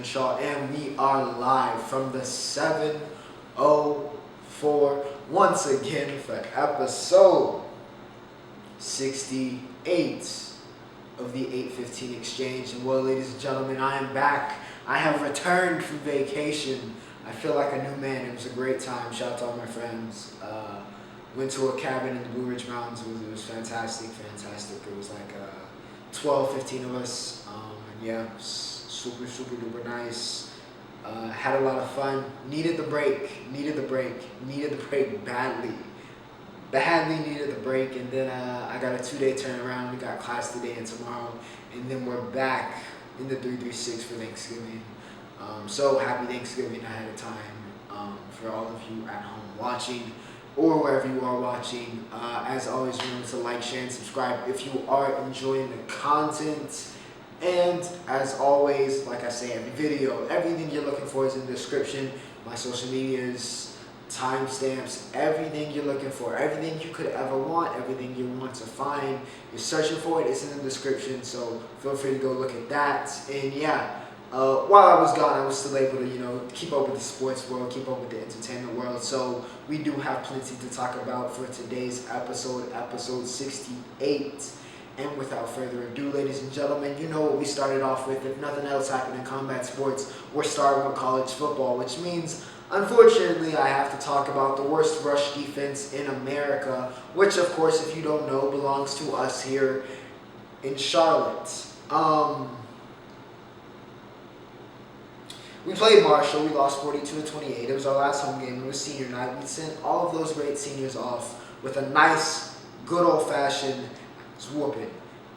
Shaw, and we are live from the 704 once again for episode 68 of the 815 Exchange. And well, ladies and gentlemen, I am back. I have returned from vacation. I feel like a new man. It was a great time. Shout out to all my friends. Went to a cabin in the Blue Ridge Mountains. It was fantastic. It was like 12, 15 of us. And yeah, super duper nice. Had a lot of fun. Needed the break badly. Needed the break, and then I got a 2-day turnaround. We got class today and tomorrow, and then we're back in the 336 for Thanksgiving. So happy Thanksgiving ahead of time for all of you at home watching or wherever you are watching. As always, remember to like, share, and subscribe if you are enjoying the content. And as always, like I say, every video, everything you're looking for is in the description. My social medias, timestamps, everything you're looking for, everything you could ever want, everything you want to find, you're searching for it, it's in the description. So feel free to go look at that. And yeah, while I was gone, I was still able to, keep up with the sports world, keep up with the entertainment world. So we do have plenty to talk about for today's episode 68. And without further ado, ladies and gentlemen, you know what we started off with. If nothing else happened in combat sports, we're starting with college football, which means, unfortunately, I have to talk about the worst rush defense in America, which, of course, if you don't know, belongs to us here in Charlotte. We played Marshall. We lost 42-28. It was our last home game. It was senior night. We sent all of those great seniors off with a nice, good old-fashioned whooping,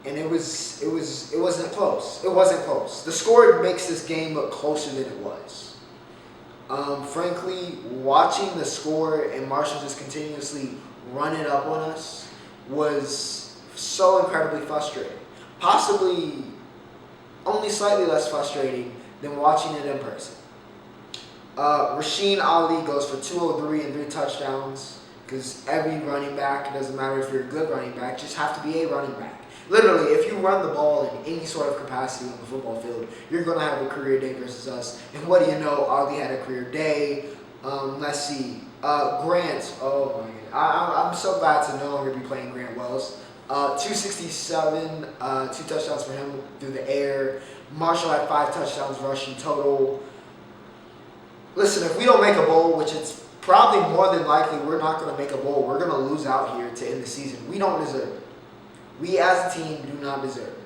and it wasn't close. The score makes this game look closer than it was. Frankly, watching the score and Marshall just continuously run it up on us was so incredibly frustrating. Possibly only slightly less frustrating than watching it in person. Rasheen Ali goes for 203 and 3 touchdowns. Because every running back, it doesn't matter if you're a good running back, just have to be a running back. Literally, if you run the ball in any sort of capacity on the football field, you're going to have a career day versus us. And what do you know? Ali had a career day. Let's see. Grant. Oh, my God. I'm so glad to no longer be playing Grant Wells. 267, 2 touchdowns for him through the air. Marshall had 5 touchdowns rushing total. Listen, if we don't make a bowl, which it's probably more than likely we're not going to make a bowl. We're going to lose out here to end the season. We don't deserve it. We as a team do not deserve it.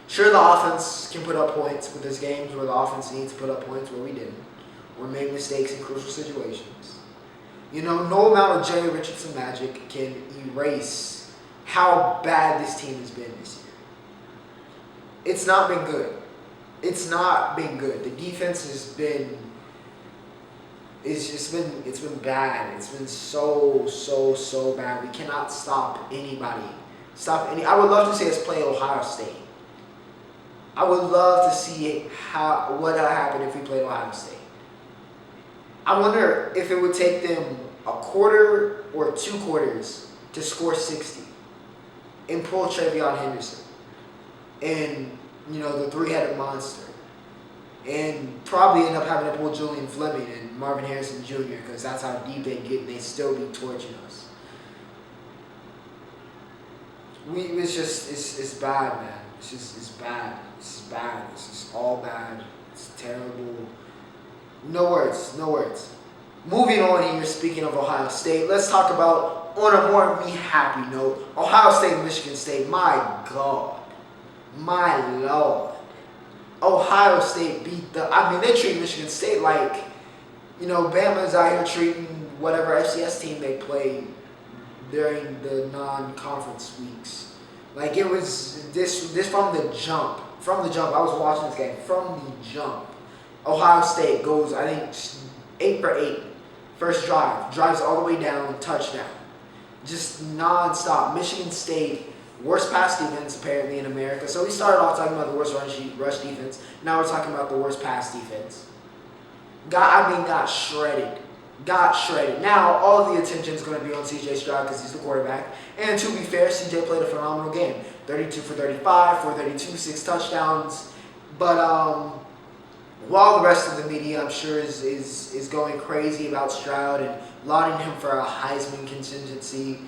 Sure, the offense can put up points, but there's games where the offense needs to put up points where we didn't. Or made mistakes in crucial situations. No amount of Jerry Richardson magic can erase how bad this team has been this year. It's not been good. The defense has been... It's been bad. It's been so bad. We cannot stop anybody. I would love to see us play Ohio State. I would love to see what would happen if we played Ohio State. I wonder if it would take them a quarter or 2 quarters to score 60 and pull Trevion Henderson and the 3-headed monster. And probably end up having to pull Julian Fleming and Marvin Harrison Jr. because that's how deep they get, and they still be torching us. It's bad, man. It's bad. It's just all bad. It's terrible. No words. Moving on here, speaking of Ohio State, let's talk about, on a more happy note, Ohio State and Michigan State. My God. My Lord. Ohio State they treat Michigan State like, Bama's out here treating whatever FCS team they play during the non-conference weeks. Like, it was this from the jump. I was watching this game. From the jump, Ohio State goes, I think, 8 for 8. First drives all the way down, touchdown. Just non-stop. Michigan State, worst pass defense apparently in America. So we started off talking about the worst rush defense. Now we're talking about the worst pass defense. Got shredded. Now all of the attention is going to be on CJ Stroud because he's the quarterback. And to be fair, CJ played a phenomenal game. 32 for 35, 432, 6 touchdowns. But while the rest of the media, I'm sure, is going crazy about Stroud and lauding him for a Heisman contingency,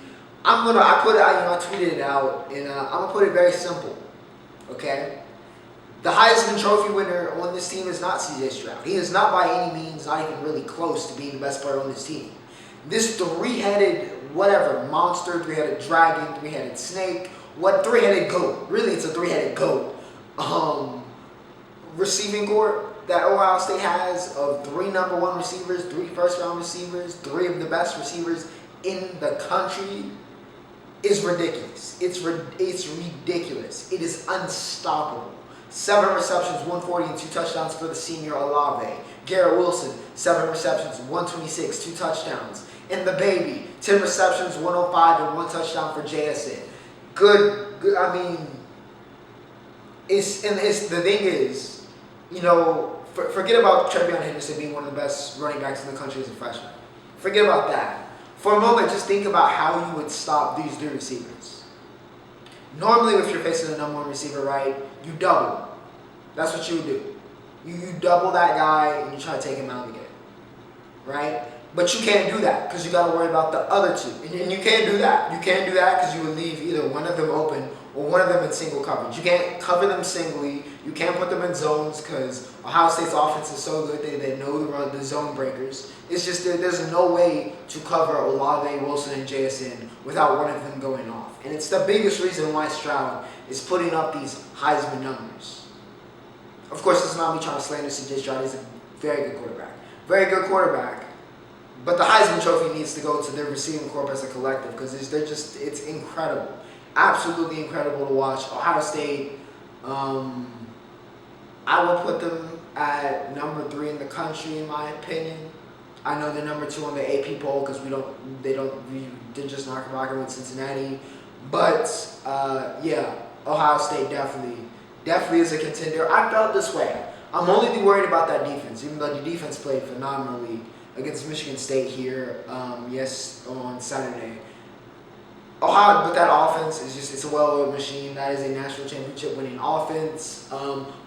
I tweeted it out, and I'm gonna put it very simple. Okay, the Heisman Trophy winner on this team is not C.J. Stroud. He is not by any means, not even really close to being the best player on this team. This three-headed monster, three-headed dragon, three-headed snake, three-headed goat. Really, it's a three-headed goat. Receiving corps that Ohio State has of 3 number 1 receivers, 3 first-round receivers, 3 of the best receivers in the country is ridiculous. It's ridiculous. It is unstoppable. 7 receptions, 140 and 2 touchdowns for the senior Olave. Garrett Wilson, 7 receptions, 126, 2 touchdowns. And the baby, 10 receptions, 105 and 1 touchdown for JSN. Good. I mean, the thing is, forget about Trevion Henderson being one of the best running backs in the country as a freshman. Forget about that. For a moment, just think about how you would stop these 3 receivers. Normally, if you're facing a number 1 receiver, right, you double. That's what you would do. You double that guy and you try to take him out again, right? But you can't do that because you got to worry about the other 2. And you can't do that. You can't do that because you would leave either one of them open or one of them in single coverage. You can't cover them singly. You can't put them in zones because Ohio State's offense is so good they know the zone breakers. It's just there's no way to cover Olave, Wilson, and JSN without one of them going off. And it's the biggest reason why Stroud is putting up these Heisman numbers. Of course, it's not me trying to slander CJ Stroud. He's a very good quarterback. Very good quarterback. But the Heisman Trophy needs to go to their receiving corps as a collective because it's incredible. Absolutely incredible to watch. Ohio State, I will put them at number 3 in the country in my opinion. I know they're number 2 on the AP poll because they're just not rocking with Cincinnati. But Ohio State definitely is a contender. I felt this way. I'm only worried about that defense, even though the defense played phenomenally against Michigan State here, on Saturday. Ohio, but that offense it's a well-oiled machine. That is a national championship winning offense.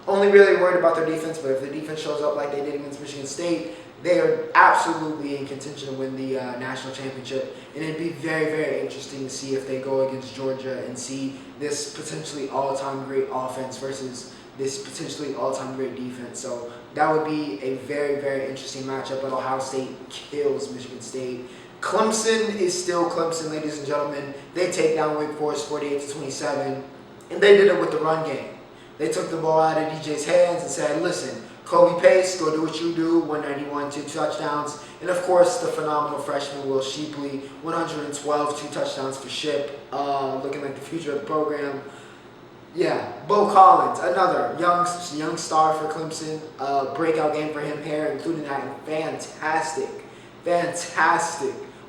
Only really worried about their defense, but if the defense shows up like they did against Michigan State, they are absolutely in contention to win the national championship. And it'd be very, very interesting to see if they go against Georgia and see this potentially all-time great offense versus this potentially all-time great defense. So that would be a very, very interesting matchup. But Ohio State kills Michigan State. Clemson is still Clemson, ladies and gentlemen. They take down Wake Forest 48-27, and they did it with the run game. They took the ball out of DJ's hands and said, listen, Kobe Pace, go do what you do, 191, 2 touchdowns. And, of course, the phenomenal freshman Will Shipley, 112, 2 touchdowns for Ship, looking like the future of the program. Yeah, Bo Collins, another young star for Clemson. Breakout game for him here, including that fantastic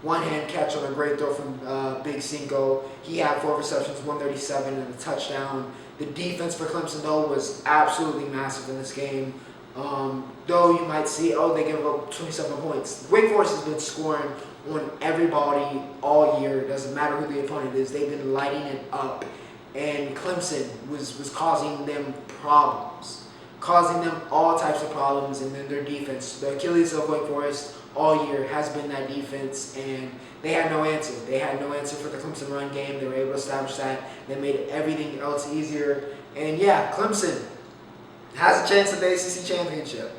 one-hand catch on a great throw from Big Cinco. He had 4 receptions, 137, and a touchdown. The defense for Clemson, though, was absolutely massive in this game. Though you might see, they gave up 27 points. Wake Forest has been scoring on everybody all year. It doesn't matter who the opponent is. They've been lighting it up. And Clemson was causing them problems. Causing them all types of problems. And then their defense, the Achilles of Wake Forest all year has been that defense, and they had no answer. They had no answer for the Clemson run game. They were able to establish that. They made everything else easier. And yeah, Clemson has a chance at the ACC championship.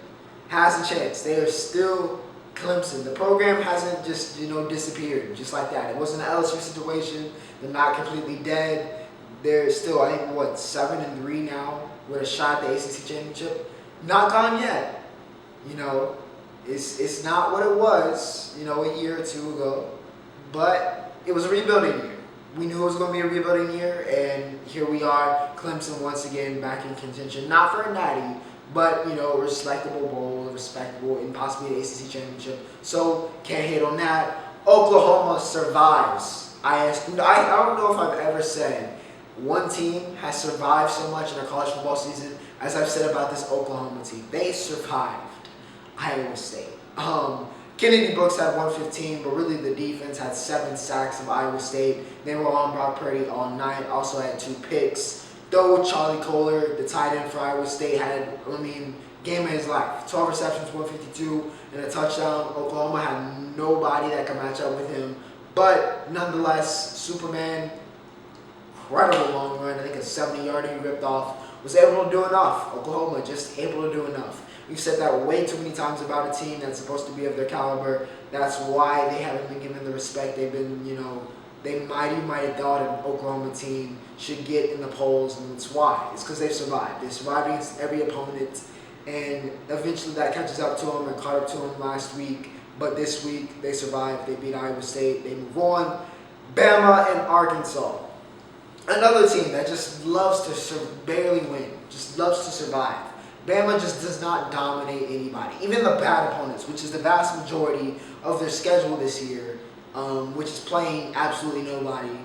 Has a chance. They are still Clemson. The program hasn't just, disappeared just like that. It wasn't an LSU situation. They're not completely dead. They're still, I think, 7-3 now with a shot at the ACC championship. Not gone yet. It's not what it was, a year or 2 ago. But it was a rebuilding year. We knew it was going to be a rebuilding year, and here we are, Clemson once again back in contention. Not for a natty, but, a respectable bowl, respectable, and possibly an ACC championship. So, can't hate on that. Oklahoma survives. I don't know if I've ever said one team has survived so much in a college football season as I've said about this Oklahoma team. They survived Iowa State. Kennedy Brooks had 115, but really the defense had 7 sacks of Iowa State. They were on Brock Purdy all night, also had 2 picks. Though Charlie Kohler, the tight end for Iowa State, game of his life. 12 receptions, 152, and a touchdown. Oklahoma had nobody that could match up with him. But nonetheless, Superman, incredible long run. I think a 70-yarder he ripped off. Was able to do enough. Oklahoma just able to do enough. We've said that way too many times about a team that's supposed to be of their caliber. That's why they haven't been given the respect they've been, they might have thought an Oklahoma team should get in the polls, and it's why. It's because they've survived. They survived against every opponent, and eventually that catches up to them and caught up to them last week. But this week, they survived. They beat Iowa State. They move on. Bama and Arkansas. Another team that just loves to barely win, just loves to survive. Bama just does not dominate anybody, even the bad opponents, which is the vast majority of their schedule this year, which is playing absolutely nobody.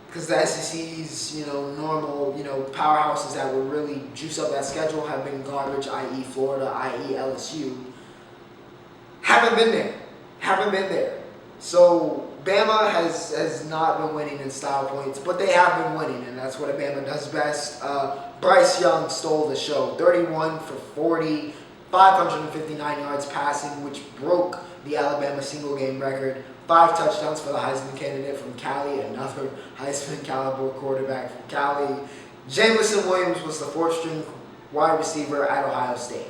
Because the SEC's, normal, powerhouses that would really juice up that schedule have been garbage, i.e. Florida, i.e. LSU. Haven't been there. So Bama has not been winning in style points, but they have been winning, and that's what Bama does best. Bryce Young stole the show. 31 for 40, 559 yards passing, which broke the Alabama single-game record. 5 touchdowns for the Heisman candidate from Cali, another Heisman caliber quarterback from Cali. Jamison Williams was the 4th-string wide receiver at Ohio State.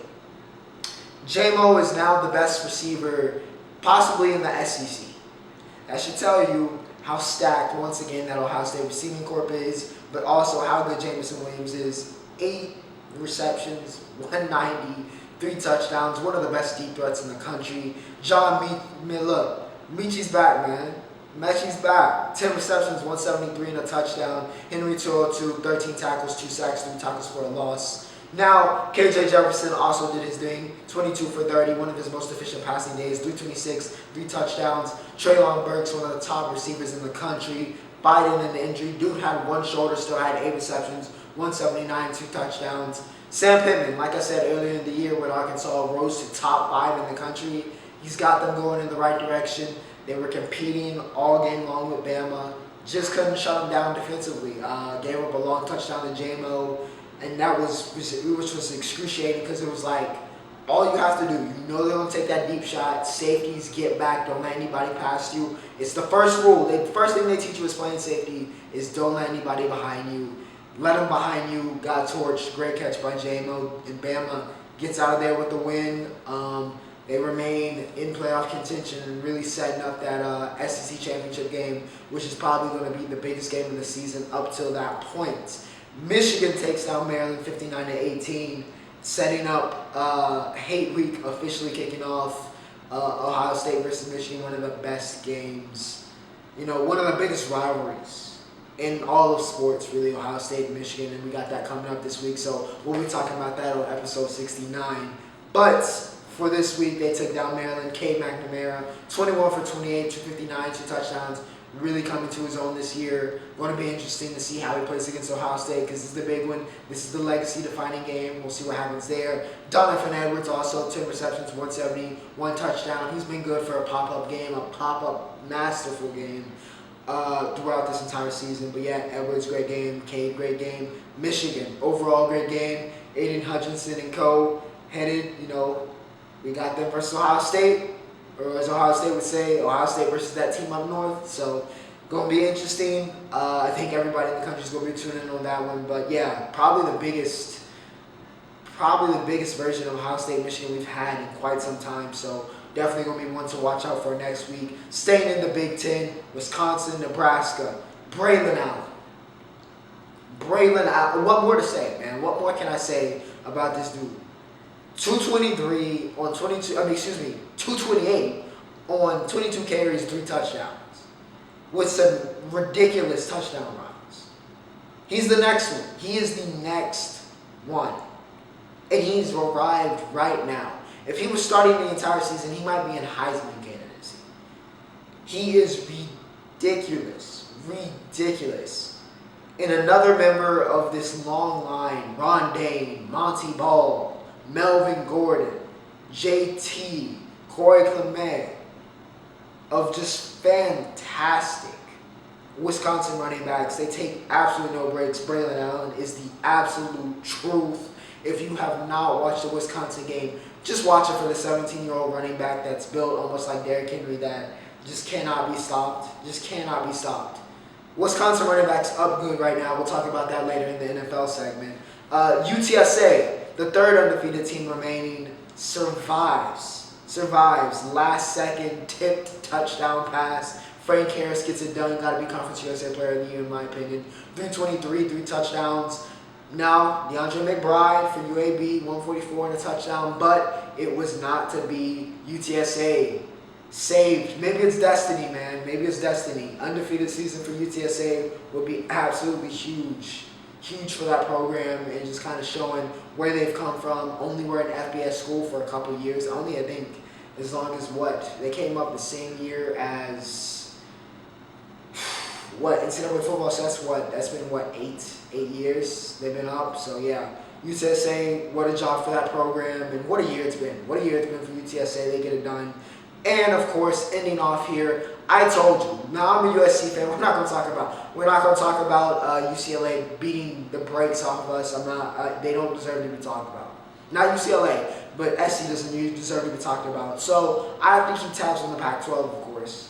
J-Mo is now the best receiver possibly in the SEC. That should tell you how stacked, once again, that Ohio State receiving corps is, but also how good Jamison Williams is. 8 receptions, 190, 3 touchdowns, one of the best deep threats in the country. Look, Michi's back, man. Mechie's back. 10 receptions, 173 and a touchdown. Henry 202, 13 tackles, 2 sacks, 3 tackles for a loss. Now, KJ Jefferson also did his thing. 22 for 30, one of his most efficient passing days. 326, 3 touchdowns. Treylon Burks, one of the top receivers in the country. Biden in the injury. Dude had one shoulder, still had 8 receptions, 179, 2 touchdowns. Sam Pittman, like I said earlier in the year when Arkansas rose to top 5 in the country, he's got them going in the right direction. They were competing all game long with Bama. Just couldn't shut them down defensively. Gave up a long touchdown to J-Mo. And which was excruciating because it was like, all you have to do, they're going to take that deep shot. Safeties, get back, don't let anybody past you. It's the first rule. The first thing they teach you is playing safety is don't let anybody behind you. Let them behind you. Got torched. Great catch by J-Mo. And Bama gets out of there with the win. They remain in playoff contention and really setting up that SEC championship game, which is probably going to be the biggest game of the season up till that point. Michigan takes down Maryland 59-18, setting up Hate Week officially kicking off. Ohio State versus Michigan, one of the best games. One of the biggest rivalries in all of sports, really, Ohio State and Michigan, and we got that coming up this week, so we'll be talking about that on episode 69. But for this week, they took down Maryland. Cade McNamara, 21 for 28, 259, 2 touchdowns. Really coming to his own this year. Going to be interesting to see how he plays against Ohio State because this is the big one. This is the legacy-defining game. We'll see what happens there. Donovan Edwards also, 10 receptions, 170, 1 touchdown. He's been good for a pop-up game, a pop-up masterful game throughout this entire season. But yeah, Edwards, great game. Cade, great game. Michigan, overall great game. Aiden Hutchinson and co. headed, we got them versus Ohio State. Or as Ohio State would say, Ohio State versus that team up north. So, going to be interesting. I think everybody in the country is going to be tuning in on that one. But yeah, probably the biggest version of Ohio State Michigan we've had in quite some time. So, definitely going to be one to watch out for next week. Staying in the Big Ten, Wisconsin, Nebraska, Braylon Allen. What more to say, man? What more can I say about this dude? 228 on 22 carries, 3 touchdowns, with some ridiculous touchdown runs. He's the next one. He is the next one. And he's arrived right now. If he was starting the entire season, he might be in Heisman candidacy. He is ridiculous. And another member of this long line, Ron Dane, Monty Ball, Melvin Gordon, JT, Corey Clement, of just fantastic Wisconsin running backs. They take absolutely no breaks. Braylon Allen is the absolute truth. If you have not watched the Wisconsin game, just watch it for the 17-year-old running back that's built almost like Derrick Henry that just cannot be stopped. Just cannot be stopped. Wisconsin running back's up good right now. We'll talk about that later in the NFL segment. UTSA, the third undefeated team remaining, survives. Last second tipped touchdown pass. Frank Harris gets it done. Got to be Conference USA Player of the Year in my opinion. 323, 3 touchdowns. Now, DeAndre McBride for UAB, 144 and a touchdown, but it was not to be. UTSA saved. Maybe it's destiny, man. Maybe it's destiny. Undefeated season for UTSA would be absolutely huge. Huge for that program and just kind of showing where they've come from. Only were an FBS school for a couple of years. Only, I think, as long as They came up the same year as... NCAA football, so that's been 8 years they've been up. So yeah, UTSA, what a job for that program, and what a year it's been. What a year it's been for UTSA. They get it done. And of course, ending off here, I told you. Now I'm a USC fan. We're not going to talk about UCLA beating the brakes off of us. They don't deserve to be talked about. Not UCLA, but SC doesn't deserve to be talked about. So I have to keep tabs on the Pac-12, of course.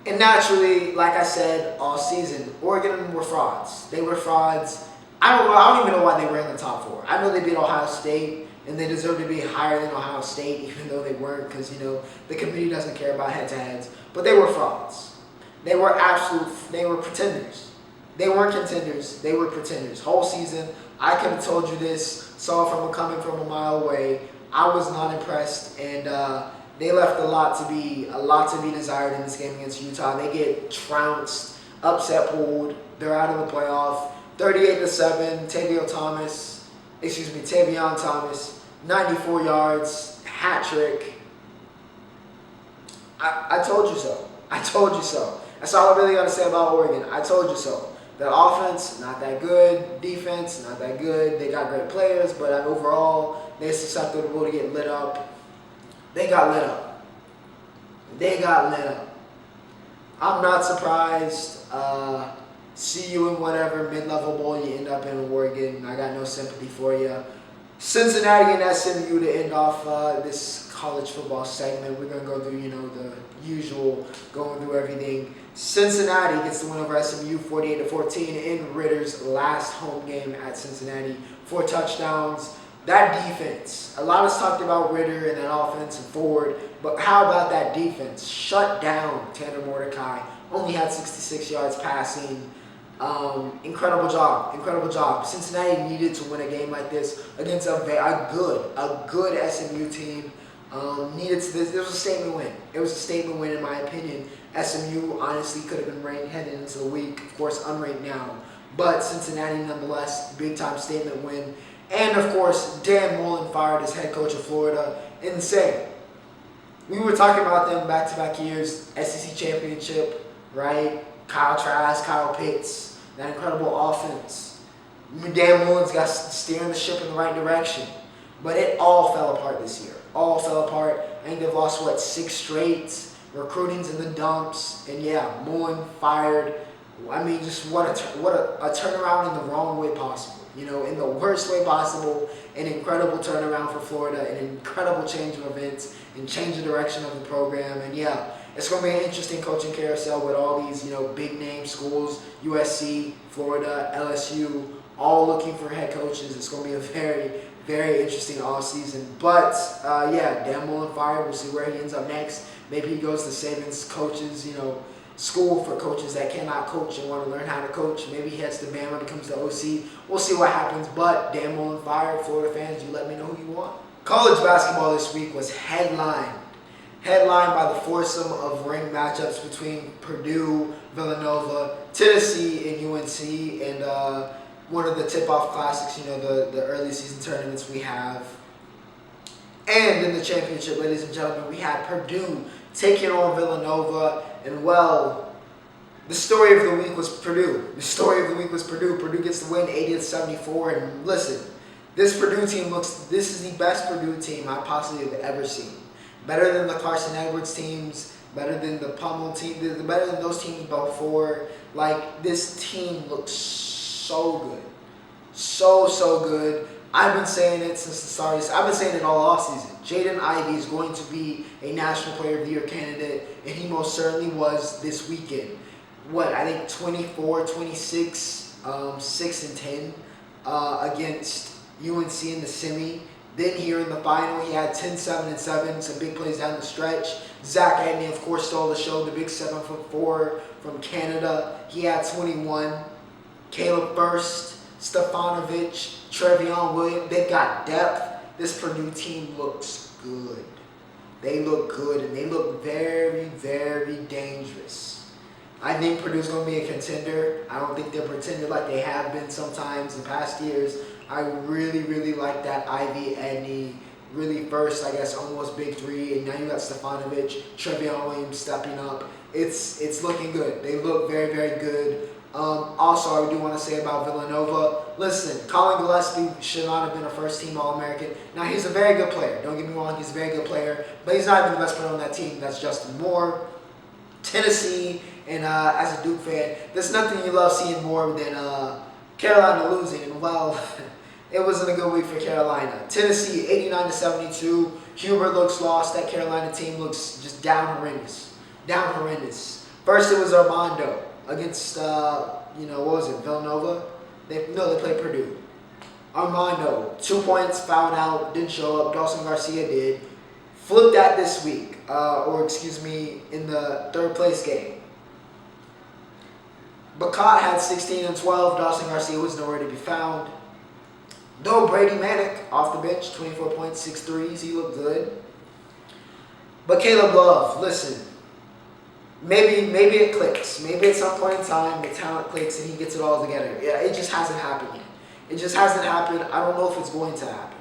And naturally, like I said all season, Oregon were frauds. They were frauds. I don't even know why they were in the top 4. I know they beat Ohio State, and they deserve to be higher than Ohio State, even though they weren't, because, the committee doesn't care about head-to-heads. But they were frauds. They were pretenders. They weren't contenders. They were pretenders. Whole season, I could have told you this, saw it coming from a mile away. I was not impressed, and they left a lot to be desired in this game against Utah. They get trounced, upset pulled. They're out of the playoff. 38-7. Tavion Thomas, 94 yards, hat trick. I told you so. I told you so. That's all I really got to say about Oregon. I told you so. The offense, not that good. Defense, not that good. They got great players, but overall, they're susceptible to get lit up. They got lit up. I'm not surprised. See you in whatever mid-level bowl you end up in Oregon. I got no sympathy for you. Cincinnati and SMU to end off this college football segment. We're going to go through, the usual, going through everything. Cincinnati gets the win over SMU 48-14 in Ritter's last home game at Cincinnati. 4 touchdowns. That defense, a lot is talked about Ritter and that offense and forward, but how about that defense? Shut down Tanner Mordecai. Only had 66 yards passing. Incredible job. Cincinnati needed to win a game like this against a good SMU team. This was a statement win. It was a statement win in my opinion. SMU honestly could have been ranked heading into the week. Of course, unranked now. But Cincinnati nonetheless, big time statement win. And of course, Dan Mullen fired as head coach of Florida. Insane. We were talking about them back-to-back years. SEC championship, right? Kyle Trask, Kyle Pitts, that incredible offense. Dan Mullen's got steering the ship in the right direction. But it all fell apart this year. All fell apart. I think they've lost, 6 straight. Recruiting's in the dumps. And yeah, Mullen fired. I mean, just what a turnaround in the wrong way possible. In the worst way possible. An incredible turnaround for Florida. An incredible change of events. And change the direction of the program. And yeah, it's going to be an interesting coaching carousel with all these, big name schools. USC, Florida, LSU, all looking for head coaches. It's going to be a very, very interesting offseason. But, Dan Mullen fired. We'll see where he ends up next. Maybe he goes to Saban's coaches, school for coaches that cannot coach and want to learn how to coach. Maybe he heads to Bama, becomes the OC. We'll see what happens. But Dan Mullen fired. Florida fans, you let me know who you want. College basketball this week was headlined by the foursome of ranked matchups between Purdue, Villanova, Tennessee, and UNC, and one of the tip-off classics, the early season tournaments we have. And in the championship, ladies and gentlemen, we had Purdue taking on Villanova, and the story of the week was Purdue. Purdue gets the win, 80-74, and listen, this is the best Purdue team I possibly have ever seen. Better than the Carson Edwards teams, better than the Pummel team, better than those teams before. This team looks so good. So good. I've been saying it since the start. I've been saying it all off season. Jaden Ivey is going to be a National Player of the Year candidate, and he most certainly was this weekend. I think 24, 26, 6 and 10 against UNC in the semi. Then here in the final, he had 10, 7 and 7, some big plays down the stretch. Zach Edney, of course, stole the show, the big 7'4" from Canada. He had 21. Caleb Burst, Stefanovic, Trevion Williams, they've got depth. This Purdue team looks good. They look good, and they look very, very dangerous. I think Purdue's going to be a contender. I don't think they're pretender like they have been sometimes in past years. I really, really like that Ivy, Edney, really first, I guess, almost big three. And now you got Stefanovic, Trevion Williams stepping up. It's looking good. They look very, very good. Also, I do want to say about Villanova, listen, Colin Gillespie should not have been a first-team All-American. Now, he's a very good player. Don't get me wrong, he's a very good player. But he's not even the best player on that team. That's Justin Moore, Tennessee, and as a Duke fan, there's nothing you love seeing more than Carolina losing. And, well, it wasn't a good week for Carolina. Tennessee, 89-72. Hubert looks lost. That Carolina team looks just down horrendous. Down horrendous. First, it was Armando against, what was it, Villanova? They played Purdue. Armando, 2 points, fouled out, didn't show up. Dawson Garcia did. Flipped that this week, in the third place game. Bacot had 16 and 12. Dawson Garcia was nowhere to be found. Though Brady Manick off the bench, 24 points, 6 threes. He looked good. But Caleb Love, listen. Maybe it clicks. Maybe at some point in time the talent clicks and he gets it all together. Yeah, it just hasn't happened yet. It just hasn't happened. I don't know if it's going to happen.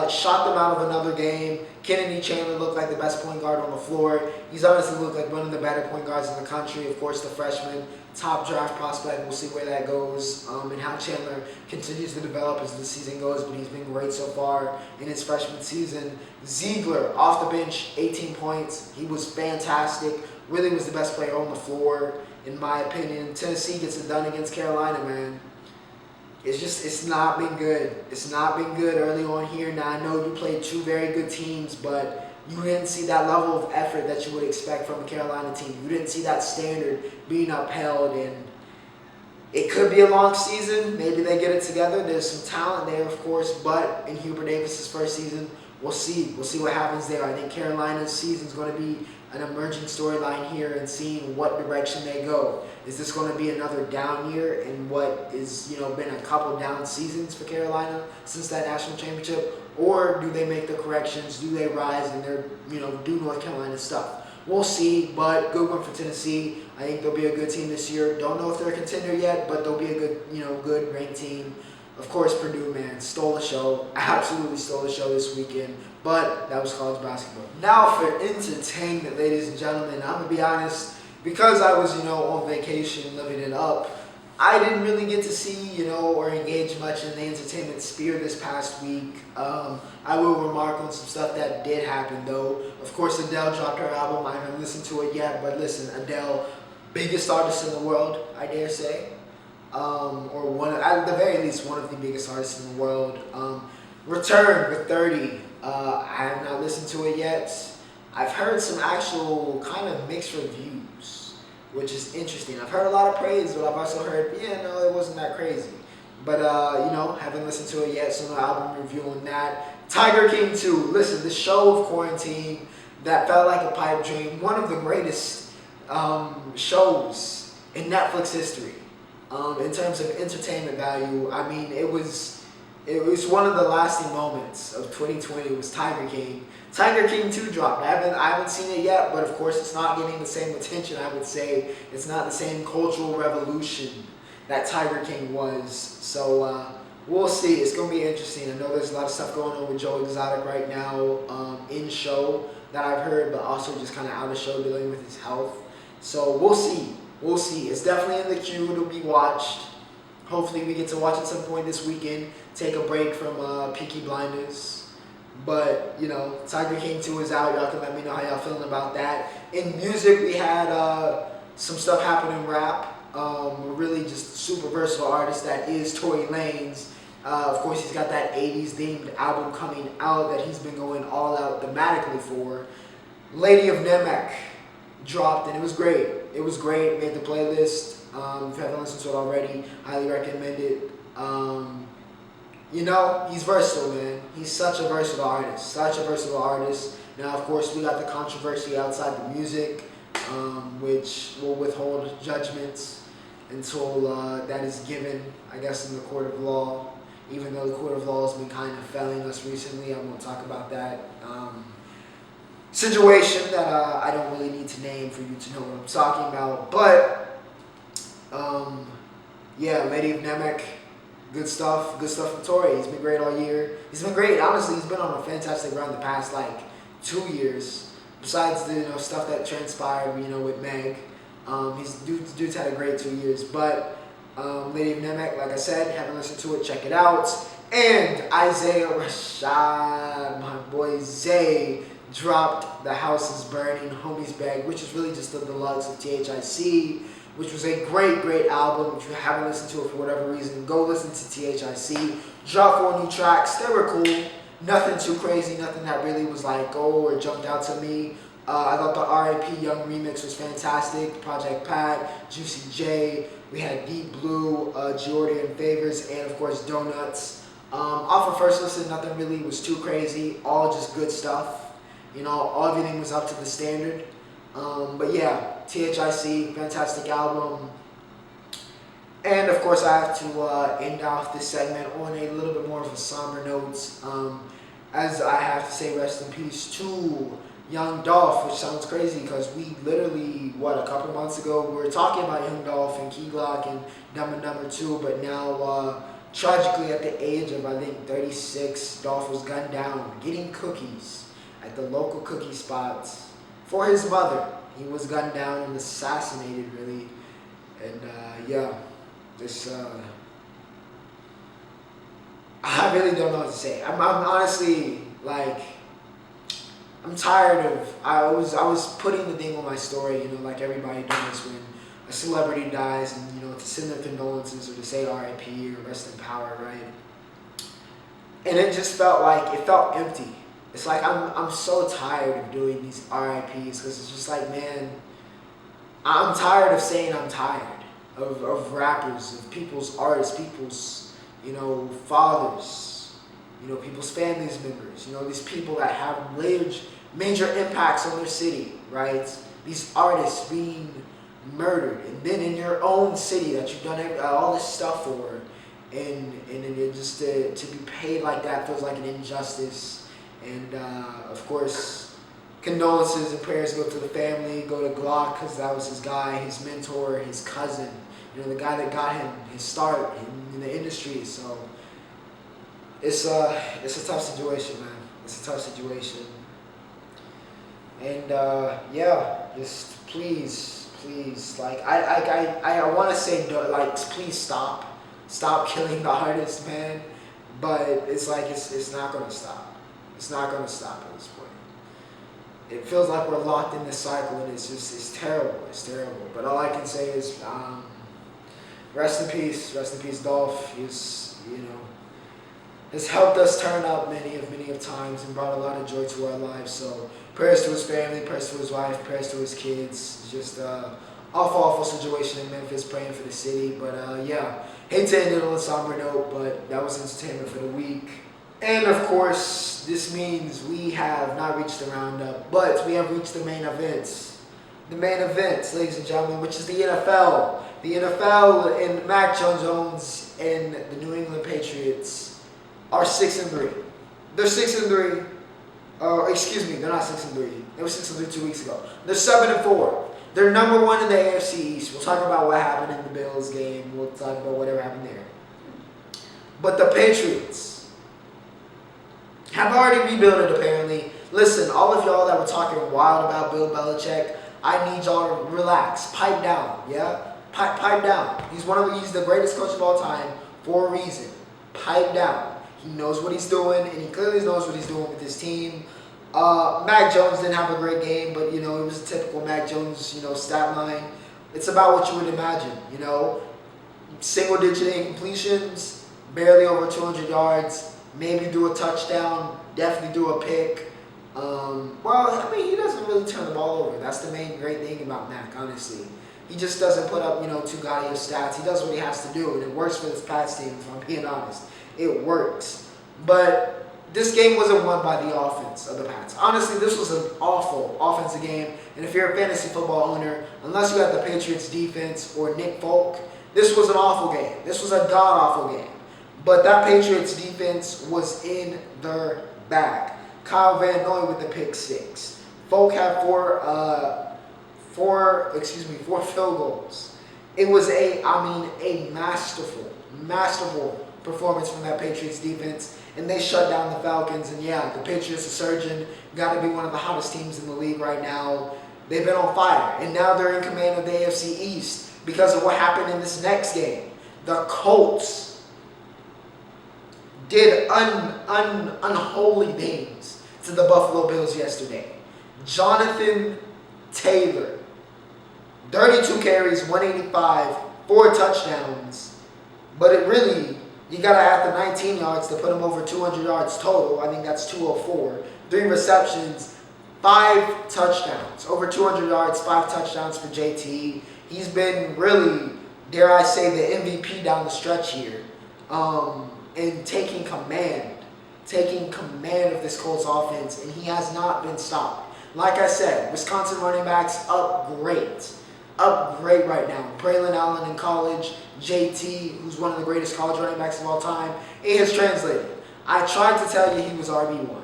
Shot them out of another game. Kennedy Chandler looked like the best point guard on the floor. He's honestly looked like one of the better point guards in the country. Of course, the freshman, top draft prospect. We'll see where that goes and how Chandler continues to develop as the season goes. But he's been great so far in his freshman season. Ziegler, off the bench, 18 points. He was fantastic. Really was the best player on the floor, in my opinion. Tennessee gets it done against Carolina, man. It's not been good. It's not been good early on here. Now, I know you played two very good teams, but you didn't see that level of effort that you would expect from a Carolina team. You didn't see that standard being upheld, and it could be a long season. Maybe they get it together. There's some talent there, of course, but in Hubert Davis's first season, we'll see. We'll see what happens there. I think Carolina's season is going to be an emerging storyline here and seeing what direction they go. Is this going to be another down year in what is, been a couple down seasons for Carolina since that national championship? Or do they make the corrections? Do they rise and they're, do North Carolina stuff? We'll see, but good one for Tennessee. I think they'll be a good team this year. Don't know if they're a contender yet, but they'll be a good, good ranked team. Of course, Purdue, man, stole the show. Absolutely stole the show this weekend. But that was college basketball. Now for entertainment, ladies and gentlemen. I'm going to be honest, because I was, on vacation, living it up, I didn't really get to see, or engage much in the entertainment sphere this past week. I will remark on some stuff that did happen, though. Of course, Adele dropped her album. I haven't listened to it yet, but listen, Adele, biggest artist in the world, I dare say. Or one, at the very least, one of the biggest artists in the world. Returned with 30. I have not listened to it yet. I've heard some actual kind of mixed reviews, which is interesting. I've heard a lot of praise, but I've also heard, it wasn't that crazy. But, haven't listened to it yet, so no album review on that. Tiger King 2. Listen, the show of quarantine that felt like a pipe dream. One of the greatest shows in Netflix history. In terms of entertainment value, I mean, it was one of the lasting moments of 2020. It was Tiger King. Tiger King 2 dropped. I haven't seen it yet, but of course it's not getting the same attention, I would say. It's not the same cultural revolution that Tiger King was. So we'll see. It's going to be interesting. I know there's a lot of stuff going on with Joe Exotic right now in show that I've heard, but also just kind of out of show dealing with his health. So we'll see. We'll see. It's definitely in the queue to be watched. Hopefully we get to watch at some point this weekend. Take a break from Peaky Blinders. But, Tiger King 2 is out. Y'all can let me know how y'all feeling about that. In music, we had some stuff happen in rap. really just super versatile artist that is Tory Lanez. Of course, he's got that 80s themed album coming out that he's been going all out thematically for. Lady of Namek dropped, and it was great. It was great. Made the playlist. If you haven't listened to it already, highly recommend it. He's versatile, man. He's such a versatile artist. Such a versatile artist. Now, of course, we got the controversy outside the music, which will withhold judgments until that is given, I guess, in the court of law. Even though the court of law has been kind of failing us recently, I won't talk about that situation that I don't really need to name for you to know what I'm talking about. But Lady of Namek, good stuff from Tory. He's been great all year. He's been great. Honestly, he's been on a fantastic run the past 2 years. Besides the stuff that transpired, with Meg, dude's had a great 2 years. But Lady of Namek, like I said, haven't listened to it, check it out. And Isaiah Rashad, my boy Zay, dropped The House is Burning, Homie's Bag, which is really just the deluxe of THIC, which was a great album. If you haven't listened to it for whatever reason, go listen to THIC. Dropped 4 new tracks. They were cool. Nothing too crazy, nothing that really was or jumped out to me. I thought the R.I.P. Young remix was fantastic. Project Pat, Juicy J. We had Deep Blue, Jordan Favors, and of course Donuts. Off of first listen, nothing really was too crazy. All just good stuff. Everything was up to the standard. But yeah, THIC, fantastic album. And of course, I have to end off this segment on a little bit more of a somber note, as I have to say rest in peace to young Dolph, which sounds crazy because we literally, a couple months ago, we were talking about young Dolph and Key Glock and Number 2, but now, tragically at the age of, I think, 36, Dolph was gunned down, getting cookies at the local cookie spots for his mother. He was gunned down and assassinated, really. And, I really don't know what to say. I'm honestly, I'm tired of, I was putting the thing on my story, like everybody does when a celebrity dies and, to send their condolences or to say R.I.P. or rest in power, right? And it just felt empty. It's I'm so tired of doing these R.I.Ps because it's just man, I'm tired of saying I'm tired of rappers, of people's artists, people's, fathers, people's families members, these people that have major impacts on their city, right? These artists being murdered, and then in your own city that you've done all this stuff for, and then just to be paid like that feels like an injustice. And of course, condolences and prayers go to the family, go to Glock because that was his guy, his mentor, his cousin, the guy that got him his start in the industry. So it's a tough situation, man. It's a tough situation. And just please, I want to say please stop killing the artist, man. But it's not gonna stop. It's not gonna stop at this point. It feels like we're locked in this cycle, and it's terrible. It's terrible. But all I can say is, rest in peace, Dolph. Has helped us turn up many of times and brought a lot of joy to our lives. So prayers to his family, prayers to his wife, prayers to his kids. It's just awful situation in Memphis. Praying for the city. But hate to end it on a somber note, but that was entertainment for the week. And of course, this means we have not reached the roundup, but we have reached the main events. The main events, ladies and gentlemen, which is the NFL. The NFL and Mac Jones and the New England Patriots are 6-3. They're 6-3. Excuse me, they're not 6-3. They were 6-3 2 weeks ago. They're 7-4. They're number 1 in the AFC East. We'll talk about what happened in the Bills game. We'll talk about whatever happened there. But the Patriots have already rebuilt it, apparently. Listen, all of y'all that were talking wild about Bill Belichick, I need y'all to relax. Pipe down, yeah? Pipe down. He's the greatest coach of all time for a reason. Pipe down. He knows what he's doing, and he clearly knows what he's doing with his team. Mac Jones didn't have a great game, but, it was a typical Mac Jones, stat line. It's about what you would imagine, you know. Single-digit incompletions, barely over 200 yards, maybe do a touchdown, definitely do a pick. He doesn't really turn the ball over. That's the main great thing about Mac, honestly. He just doesn't put up, too gaudy of stats. He does what he has to do, and it works for this Pats team, if I'm being honest. It works. But this game wasn't won by the offense of the Pats. Honestly, this was an awful offensive game, and if you're a fantasy football owner, unless you have the Patriots defense or Nick Folk, this was an awful game. This was a god-awful game. But that Patriots defense was in their bag. Kyle Van Noy with the pick six. Folk had four field goals. It was a masterful performance from that Patriots defense, and they shut down the Falcons. And yeah, the Patriots are surging, got to be one of the hottest teams in the league right now. They've been on fire, and now they're in command of the AFC East because of what happened in this next game. The Colts did unholy things to the Buffalo Bills yesterday. Jonathan Taylor, 32 carries, 185, 4 touchdowns. But it really, you got to add the 19 yards to put him over 200 yards total. I think that's 204. 3 receptions, 5 touchdowns. Over 200 yards, 5 touchdowns for JT. He's been really, dare I say, the MVP down the stretch here. And taking command of this Colts offense, and he has not been stopped. Like I said, Wisconsin running backs up great right now. Braylon Allen in college, JT, who's one of the greatest college running backs of all time, it has translated. I tried to tell you he was RB1.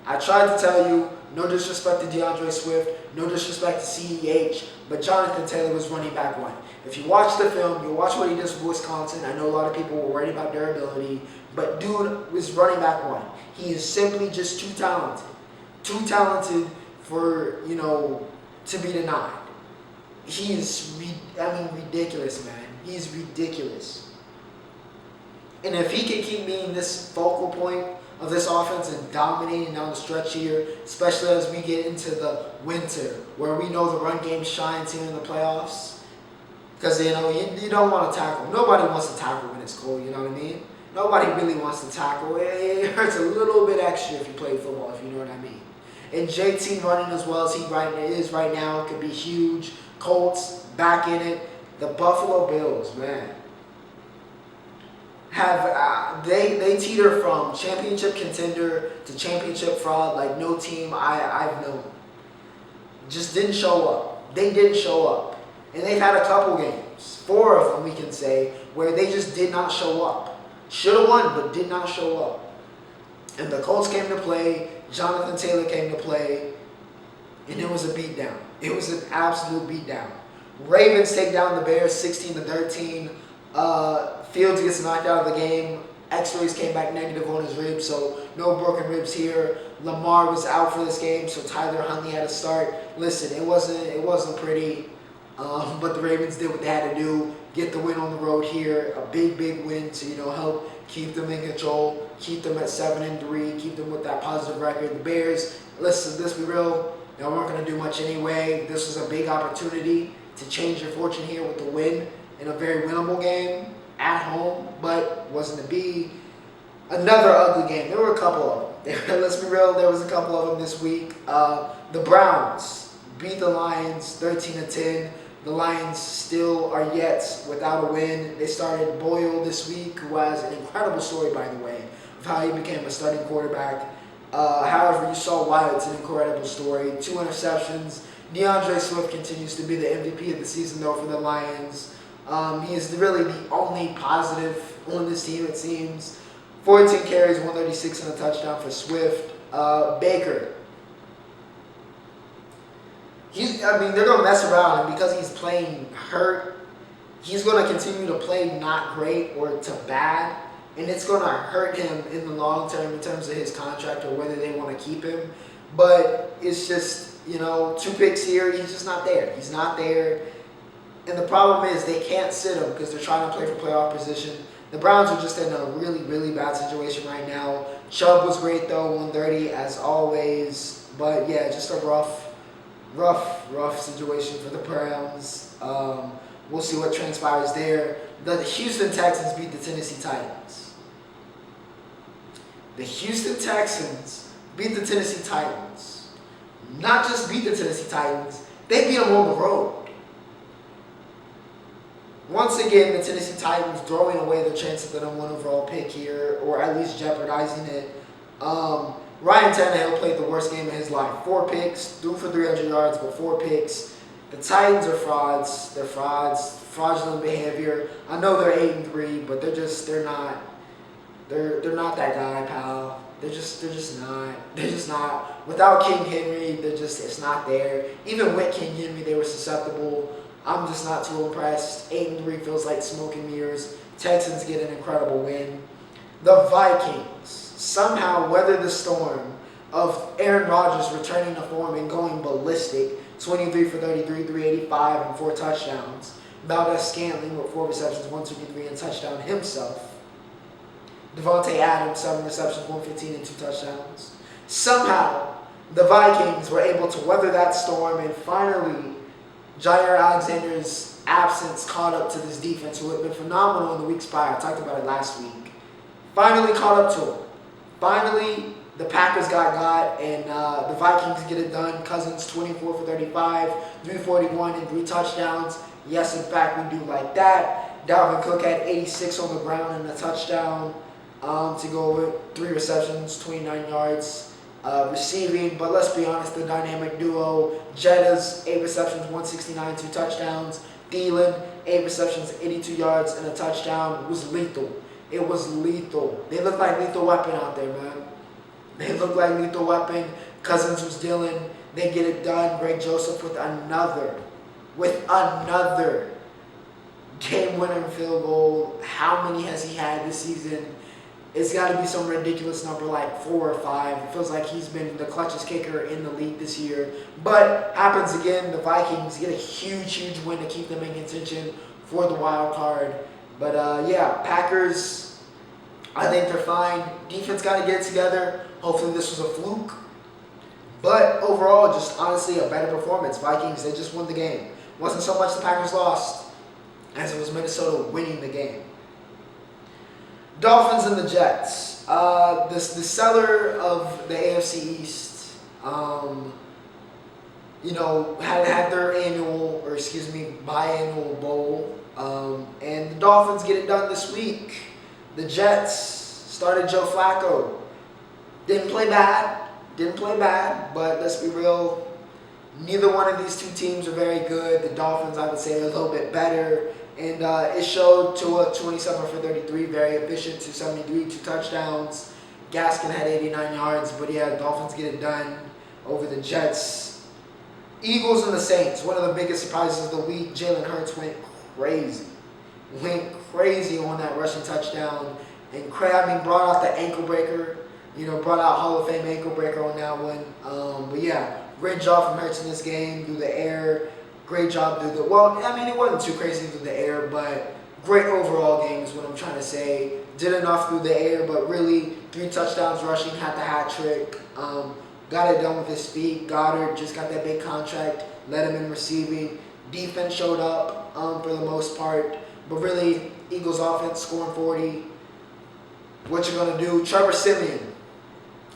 I tried to tell you, no disrespect to DeAndre Swift, no disrespect to CEH, but Jonathan Taylor was running back 1. If you watch the film, you watch what he does for Wisconsin. I know a lot of people were worried about durability, but dude was running back 1. He is simply just too talented. Too talented for, to be denied. He is, ridiculous, man. He's ridiculous. And if he can keep being this focal point of this offense and dominating down the stretch here, especially as we get into the winter, where we know the run game shines here in the playoffs, because, you don't want to tackle. Nobody wants to tackle when it's cold, you know what I mean? Nobody really wants to tackle. It hurts a little bit extra if you play football, if you know what I mean. And JT running as well as he is right now could be huge. Colts back in it. The Buffalo Bills, man, have they teeter from championship contender to championship fraud like no team I've known. Just didn't show up. They didn't show up. And they've had a couple games, 4 of them we can say, where they just did not show up. Should have won, but did not show up. And the Colts came to play. Jonathan Taylor came to play. And it was a beatdown. It was an absolute beatdown. Ravens take down the Bears 16-13. Fields gets knocked out of the game. X-rays came back negative on his ribs, so no broken ribs here. Lamar was out for this game, so Tyler Huntley had to start. Listen, it wasn't pretty. But the Ravens did what they had to do, get the win on the road here, a big win to help keep them in control, keep them at 7-3, keep them with that positive record. The Bears, listen, let's be real, they weren't going to do much anyway. This was a big opportunity to change your fortune here with the win in a very winnable game at home, but wasn't to be. Another ugly game. There were a couple of them. Let's be real, there was a couple of them this week. The Browns beat the Lions 13-10. The Lions still are yet without a win. They started Boyle this week, who has an incredible story, by the way, of how he became a starting quarterback. However, you saw why it's an incredible story. 2 interceptions. DeAndre Swift continues to be the MVP of the season, though, for the Lions. He is really the only positive on this team, it seems. 14 carries, 136, and a touchdown for Swift. Baker. They're going to mess around, and because he's playing hurt, he's going to continue to play not great or to bad, and it's going to hurt him in the long term in terms of his contract or whether they want to keep him. But it's just, 2 picks here, he's just not there. He's not there, and the problem is they can't sit him because they're trying to play for playoff position. The Browns are just in a really bad situation right now. Chubb was great, though, 130 as always, but yeah, just a rough rough situation for the Browns. We'll see what transpires there. The Houston Texans beat the Tennessee Titans. The Houston Texans beat the Tennessee Titans. Not just beat the Tennessee Titans, they beat them on the road. Once again, the Tennessee Titans throwing away their chance at the number 1 overall pick here, or at least jeopardizing it. Ryan Tannehill played the worst game of his life. 4 picks, threw for 300 yards, but 4 picks. The Titans are frauds. They're frauds. Fraudulent behavior. I know they're 8-3, but they're not that guy, pal. They're just not. Without King Henry, it's not there. Even with King Henry, they were susceptible. I'm just not too impressed. 8-3 feels like smoke and mirrors. Texans get an incredible win. The Vikings somehow weather the storm of Aaron Rodgers returning to form and going ballistic. 23 for 33, 385, and 4 touchdowns. Valdez-Scantling with 4 receptions, 123, and touchdown himself. Devontae Adams, 7 receptions, 115, and 2 touchdowns. Somehow, the Vikings were able to weather that storm, and finally, Jair Alexander's absence caught up to this defense, who had been phenomenal in the weeks prior. I talked about it last week. Finally caught up to him. Finally, the Packers got, and the Vikings get it done. Cousins, 24 for 35, 341, and 3 touchdowns. Yes, in fact, we do like that. Dalvin Cook had 86 on the ground and a touchdown to go over 3 receptions, 29 yards receiving. But let's be honest, the dynamic duo, Jetta's 8 receptions, 169, 2 touchdowns. Thielen, 8 receptions, 82 yards, and a touchdown. It was lethal. It was lethal. They look like Lethal Weapon out there, man. They look like Lethal Weapon. Cousins was dealing. They get it done. Greg Joseph with another game-winning field goal. How many has he had this season? It's got to be some ridiculous number like 4 or 5. It feels like he's been the clutchest kicker in the league this year. But happens again. The Vikings get a huge win to keep them in contention for the wild card. But Packers, I think they're fine. Defense got to get it together. Hopefully this was a fluke. But overall, just honestly a better performance. Vikings, they just won the game. Wasn't so much the Packers lost as it was Minnesota winning the game. Dolphins and the Jets. The seller of the AFC East, had their biannual bowl. And the Dolphins get it done this week. The Jets started Joe Flacco. Didn't play bad, but let's be real. Neither one of these 2 teams are very good. The Dolphins, I would say, are a little bit better. And it showed Tua 27 for 33, very efficient, 273, 2 touchdowns. Gaskin had 89 yards, but the Dolphins get it done over the Jets. Eagles and the Saints, one of the biggest surprises of the week. Jalen Hurts went crazy on that rushing touchdown. And brought out the ankle breaker. Brought out Hall of Fame ankle breaker on that one. Great job from Hurts in this game through the air. Great job through it wasn't too crazy through the air, but great overall game is what I'm trying to say. Did enough through the air, but really 3 touchdowns rushing, had the hat trick. Got it done with his feet. Goddard just got that big contract, led him in receiving. Defense showed up for the most part, but really Eagles offense scoring 40. What you're going to do? Trevor Siemian.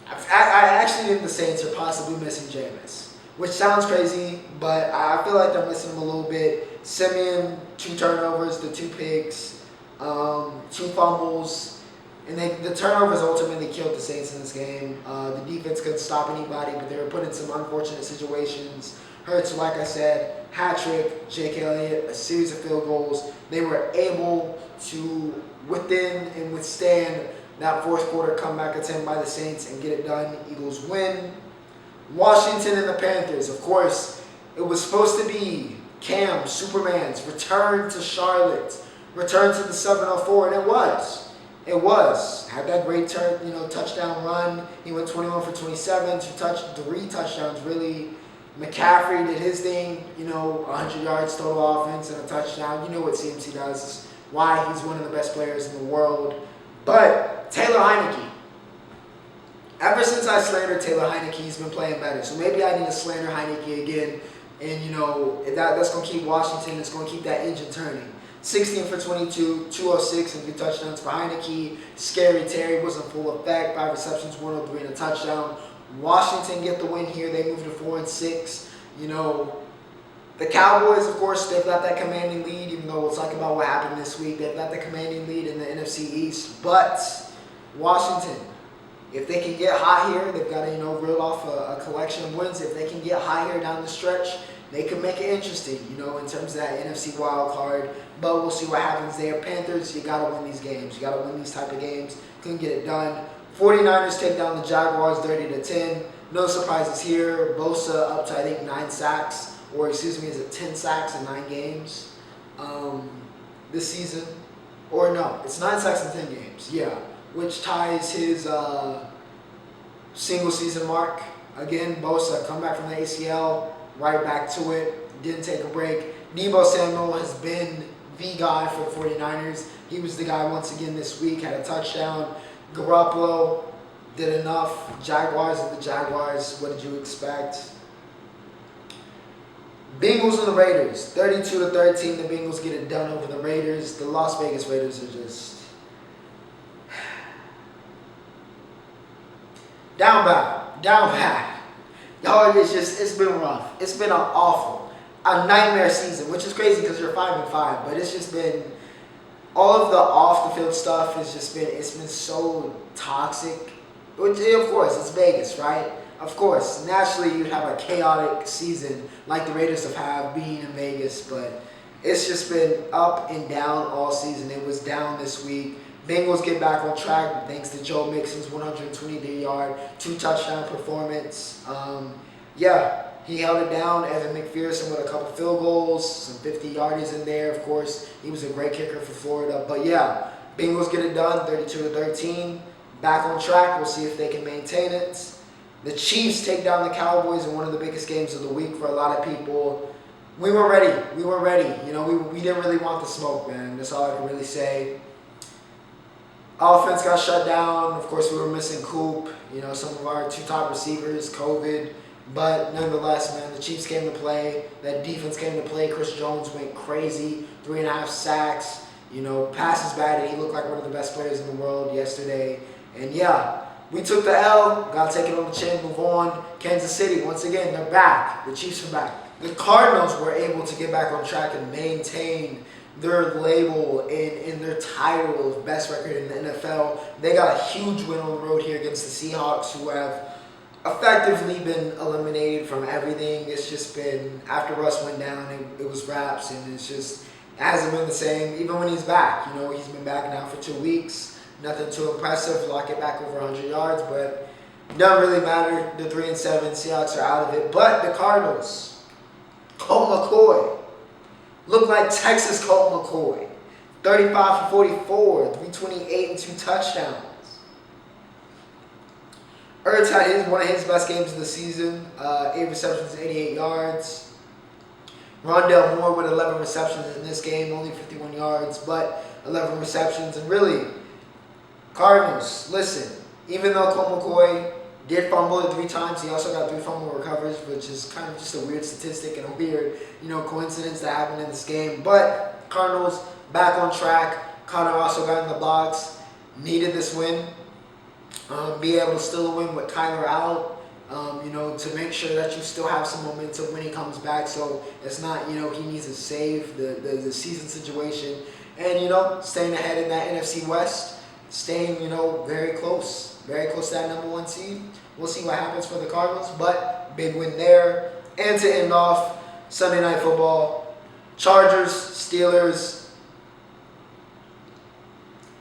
I actually think the Saints are possibly missing Jameis, which sounds crazy, but I feel like they're missing him a little bit. Siemian, 2 turnovers, the 2 picks, 2 fumbles, and the turnovers ultimately killed the Saints in this game. The defense couldn't stop anybody, but they were put in some unfortunate situations. Hurts, like I said, hat trick, Jake Elliott, a series of field goals. They were able to withstand that 4th quarter comeback attempt by the Saints and get it done. Eagles win. Washington and the Panthers. Of course, it was supposed to be Cam, Superman's return to Charlotte, return to the 704, and it was. It was. Had that great touchdown run. He went 21 for 27, 3 touchdowns really. McCaffrey did his thing, 100 yards total offense and a touchdown. You know what CMC does. It's why he's one of the best players in the world. But Taylor Heineke, Ever since I slandered Taylor Heineke, he's been playing better. So maybe I need to slander Heineke again. And, you know, that's going to keep Washington. It's going to keep that engine turning. 16 for 22, 206 and 3 touchdowns for Heineke. Scary Terry was in full effect. 5 receptions, 103 and a touchdown. Washington get the win here. They move to 4-6. You know, the Cowboys, of course, they've got that commanding lead, even though we'll talk about what happened this week. They've got the commanding lead in the NFC East. But Washington, if they can get hot here, they've got to, you know, reel off a collection of wins. If they can get high here down the stretch, they can make it interesting, you know, in terms of that NFC wild card. But we'll see what happens there. Panthers, you got to win these games. You got to win these type of games. Couldn't get it done. 49ers take down the Jaguars 30-10. No surprises here. Bosa up to, I think, 9 sacks. Or, excuse me, is it 10 sacks in 9 games this season? Or no, it's 9 sacks in 10 games. Yeah. Which ties his single season mark. Again, Bosa come back from the ACL, right back to it, didn't take a break. Deebo Samuel has been the guy for the 49ers. He was the guy once again this week, had a touchdown. Garoppolo did enough. Jaguars are the Jaguars. What did you expect? Bengals and the Raiders, 32-13. The Bengals get it done over the Raiders. The Las Vegas Raiders are just down bad. Y'all, it's been rough. It's been a nightmare season, which is crazy because you're 5-5, but it's just been, all of the off the field stuff it's been so toxic. Which, of course, it's Vegas, right? Of course, naturally you'd have a chaotic season like the Raiders have had being in Vegas, but it's just been up and down all season. It was down this week. Bengals get back on track thanks to Joe Mixon's 123-yard, 2-touchdown performance. He held it down. Evan McPherson with a couple field goals, some 50-yardies in there, of course. He was a great kicker for Florida. But yeah, Bengals get it done, 32-13. Back on track. We'll see if they can maintain it. The Chiefs take down the Cowboys in one of the biggest games of the week for a lot of people. We were ready. You know, we didn't really want the smoke, man. That's all I can really say. Offense got shut down. Of course, we were missing Coop. You know, some of our 2 top receivers, COVID. But nonetheless, man, the Chiefs came to play. That defense came to play. Chris Jones went crazy. 3.5 sacks. You know, passes batted. He looked like one of the best players in the world yesterday. And yeah, we took the L. Got to take it on the chin, move on. Kansas City, once again, they're back. The Chiefs are back. The Cardinals were able to get back on track and maintain their label and their title of best record in the NFL. They got a huge win on the road here against the Seahawks, who have effectively been eliminated from everything. It's just been, after Russ went down, it was wraps, and it hasn't been the same, even when he's back. You know, he's been back now for 2 weeks. Nothing too impressive, lock it back over 100 yards, but it doesn't really matter. The 3-7 Seahawks are out of it. But the Cardinals, Colt McCoy, look like Texas Colt McCoy. 35 for 44, 328 and 2 touchdowns. Ertz had one of his best games of the season, 8 receptions, 88 yards. Rondell Moore with 11 receptions in this game, only 51 yards, but 11 receptions. And really, Cardinals, listen, even though Colt McCoy did fumble it 3 times, he also got 3 fumble recoveries, which is kind of just a weird statistic and a weird, coincidence that happened in this game. But Cardinals back on track. Connor also got in the box, needed this win. Be able to steal a win with Kyler out, to make sure that you still have some momentum when he comes back. So it's not, he needs to save the season situation. And, staying ahead in that NFC West, staying, very close to that number 1 seed. We'll see what happens for the Cardinals, but big win there. And to end off, Sunday Night Football, Chargers, Steelers.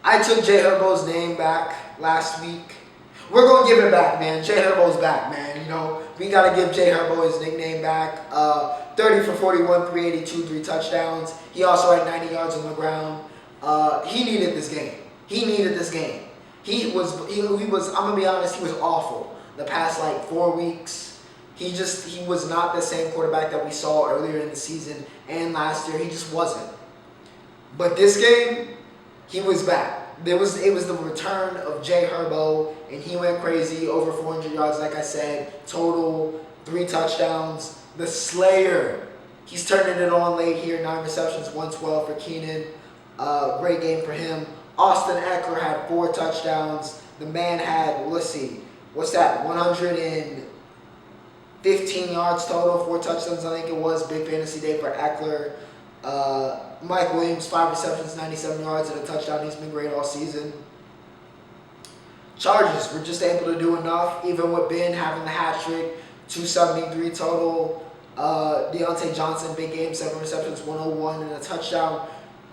I took Jay Herbo's name back last week. We're going to give it back, man. Jay Herbo's back, man. We got to give Jay Herbo his nickname back. 30 for 41, 382, 3 touchdowns. He also had 90 yards on the ground. He needed this game. He was, I'm going to be honest, he was awful the past 4 weeks. He was not the same quarterback that we saw earlier in the season and last year. He just wasn't. But this game, he was back. it was the return of Jay Herbo, and he went crazy, over 400 yards, like I said, total, 3 touchdowns. The Slayer, he's turning it on late here, 9 receptions, 112 for Keenan. Great game for him. Austin Eckler had 4 touchdowns. The man had, let's see, what's that, 115 yards total, 4 touchdowns, I think it was. Big fantasy day for Eckler. Mike Williams, 5 receptions, 97 yards, and a touchdown. He's been great all season. Chargers were just able to do enough, even with Ben having the hat trick, 273 total. Deontay Johnson, big game, 7 receptions, 101, and a touchdown.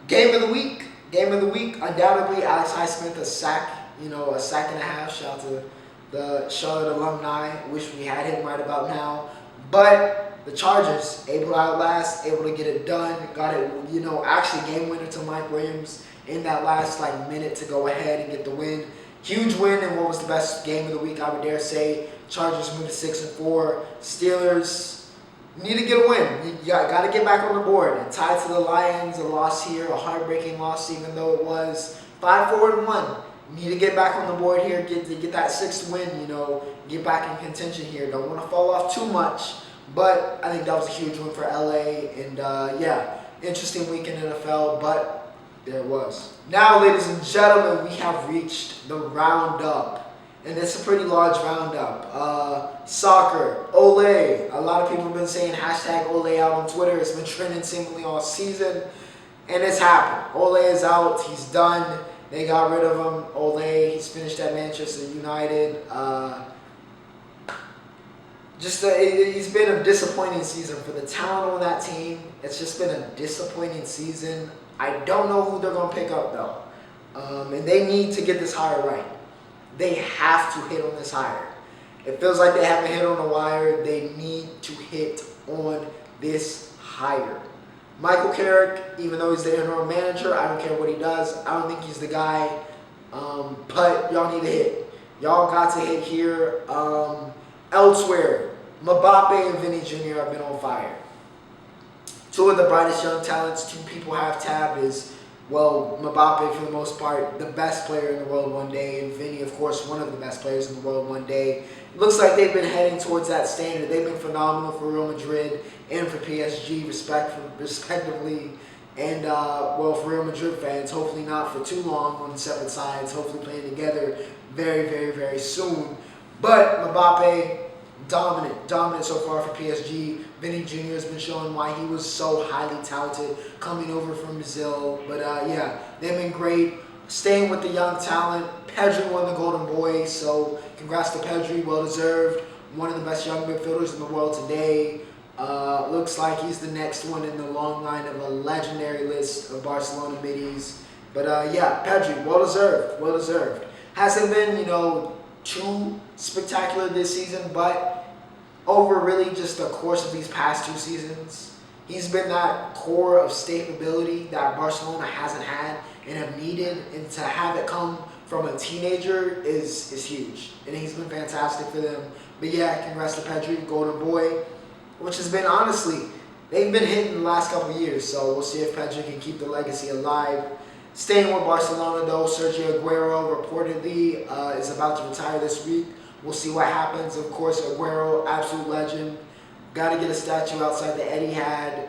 Game of the week, undoubtedly Alex Highsmith, a sack and a half. Shout out to the Charlotte alumni. Wish we had him right about now. But the Chargers, able to outlast, able to get it done. Got it, actually game winner to Mike Williams in that last minute to go ahead and get the win. Huge win in what was the best game of the week, I would dare say. Chargers moved to 6-4. Steelers need to get a win. You got to get back on the board. And tied to the Lions, a loss here, a heartbreaking loss, even though it was 5-4-1. Need to get back on the board here, get that 6th win, get back in contention here. Don't want to fall off too much, but I think that was a huge win for LA. And interesting week in NFL, but there it was. Now, ladies and gentlemen, we have reached the Roundup. And it's a pretty large roundup. Soccer, Ole. A lot of people have been saying hashtag Ole out on Twitter. It's been trending seemingly all season. And it's happened. Ole is out. He's done. They got rid of him. Ole, he's finished at Manchester United. It's been a disappointing season for the talent on that team. It's just been a disappointing season. I don't know who they're going to pick up, though. And they need to get this hire right. They have to hit on this hire. It feels like they haven't hit on the wire. They need to hit on this hire. Michael Carrick, even though he's the interim manager, I don't care what he does. I don't think he's the guy. But y'all need to hit. Y'all got to hit here. Elsewhere, Mbappe and Vinny Jr. have been on fire. 2 of the brightest young talents 2 people have tabbed is, Mbappe, for the most part, the best player in the world one day, and Vinny, of course, one of the best players in the world one day. It looks like they've been heading towards that standard. They've been phenomenal for Real Madrid and for PSG, respectively. And, for Real Madrid fans, hopefully not for too long on separate sides, hopefully playing together very, very, very soon. But Mbappe, dominant so far for PSG. Vinny Jr. has been showing why he was so highly touted coming over from Brazil. But they've been great. Staying with the young talent. Pedri won the Golden Boy, so congrats to Pedri, well deserved. One of the best young midfielders in the world today. Looks like he's the next one in the long line of a legendary list of Barcelona middies. But Pedri, well deserved. Hasn't been, too spectacular this season, but over really just the course of these past 2 seasons, he's been that core of stability that Barcelona hasn't had and have needed, and to have it come from a teenager is huge, and he's been fantastic for them. But congrats to Pedri, Golden Boy, which has been, honestly, they've been hitting the last couple of years, so we'll see if Pedri can keep the legacy alive. Staying with Barcelona, though, Sergio Aguero reportedly is about to retire this week. We'll see what happens. Of course, Aguero, absolute legend. Got to get a statue outside the Etihad.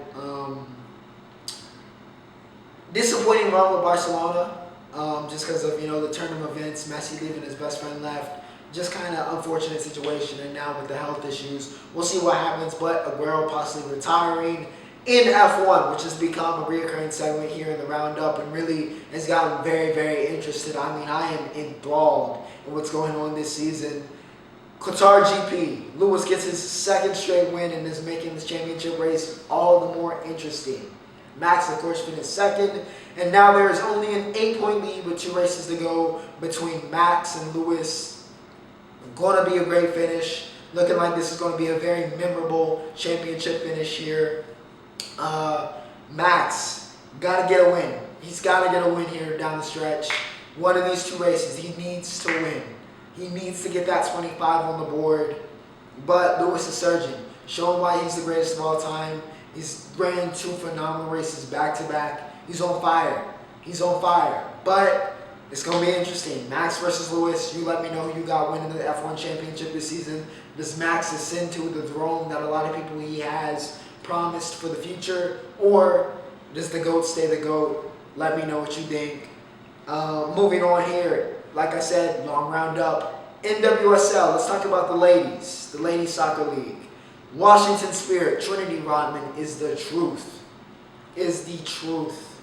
Disappointing run with Barcelona, just because of the turn of events. Messi leaving, his best friend left. Just kind of unfortunate situation. And now with the health issues, we'll see what happens. But Aguero possibly retiring in F1, which has become a reoccurring segment here in the Roundup and really has gotten very, very interested. I mean, I am enthralled in what's going on this season. Qatar GP. Lewis gets his 2nd straight win and is making this championship race all the more interesting. Max, of course, finished 2nd. And now there is only an 8-point lead with 2 races to go between Max and Lewis. Going to be a great finish. Looking like this is going to be a very memorable championship finish here. Max, got to get a win. He's got to get a win here down the stretch. One of these 2 races, he needs to win. He needs to get that 25 on the board. But Lewis is surging, showing why he's the greatest of all time. He's ran 2 phenomenal races back-to-back. He's on fire. But It's going to be interesting. Max versus Lewis. You let me know who you got winning the F1 championship this season. Does Max ascend to the throne that a lot of people he has promised for the future? Or does the GOAT stay the GOAT? Let me know what you think. Moving on here. Like I said, long roundup. NWSL. Let's talk about the ladies. The Ladies Soccer League. Washington Spirit. Trinity Rodman is the truth. Is the truth.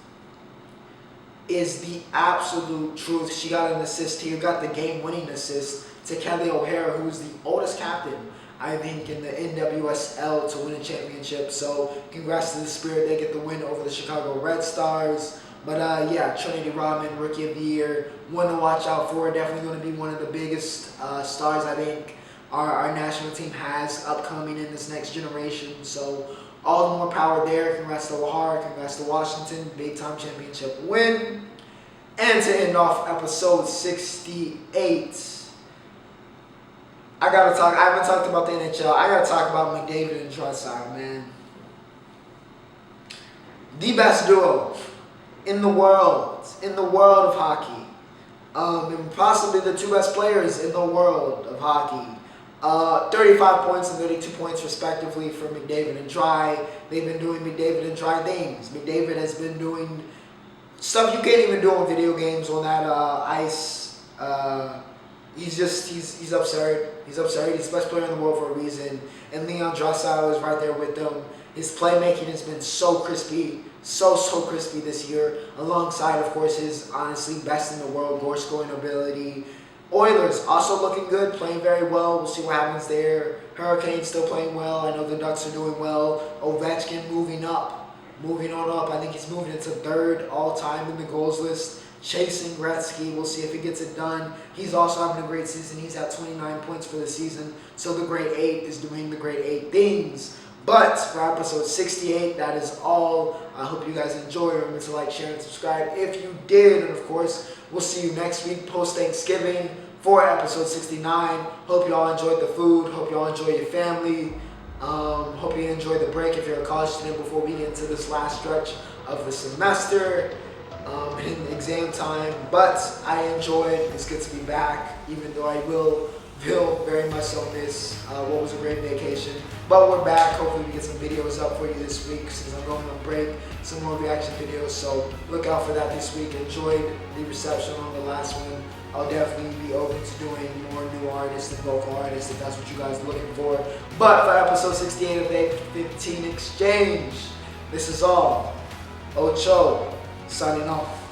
Is the absolute truth. She got an assist here, got the game-winning assist to Kelly O'Hara, who's the oldest captain, I think, in the NWSL to win a championship. So congrats to the Spirit. They get the win over the Chicago Red Stars. But yeah, Trinity Rodman, Rookie of the Year, one to watch out for. Definitely going to be one of the biggest stars I think our national team has upcoming in this next generation. So all the more power there. Congrats to O'Hara. Congrats to Washington. Big time championship win. And to end off episode 68, I haven't talked about the NHL. I gotta talk about McDavid and Draisaitl, man. The best duo in the world of hockey. And possibly the two best players in the world of hockey. 35 points and 32 points respectively for McDavid and Dry. They've been doing McDavid and Dry things. McDavid has been doing stuff you can't even do on video games on that ice. He's absurd. He's absurd. He's the best player in the world for a reason. And Leon Draisaitl is right there with them. His playmaking has been so crispy. So crispy this year. Alongside, of course, his honestly best in the world goal scoring ability. Oilers also looking good, playing very well. We'll see what happens there. Hurricanes still playing well. I know the Ducks are doing well. Ovechkin moving on up. I think he's moving into third all-time in the goals list. Chasing Gretzky. We'll see if he gets it done. He's also having a great season. He's at 29 points for the season. So the Great Eight is doing the Great Eight things. But for episode 68, that is all. I hope you guys enjoyed. Remember to like, share, and subscribe if you did. And of course, we'll see you next week post-Thanksgiving for episode 69. Hope you all enjoyed the food. Hope you all enjoy your family. Hope you enjoy the break if you're a college student before we get into this last stretch of the semester and exam time. But I enjoyed. It's good to be back, even though I will very much so miss what was a great vacation. But we're back. Hopefully we get some videos up for you this week since I'm going on break. Some more reaction videos. So look out for that this week. Enjoyed the reception on the last one. I'll definitely be open to doing more new artists and local artists if that's what you guys are looking for. But for episode 68 of the 15 Exchange, this is all. Ocho, signing off.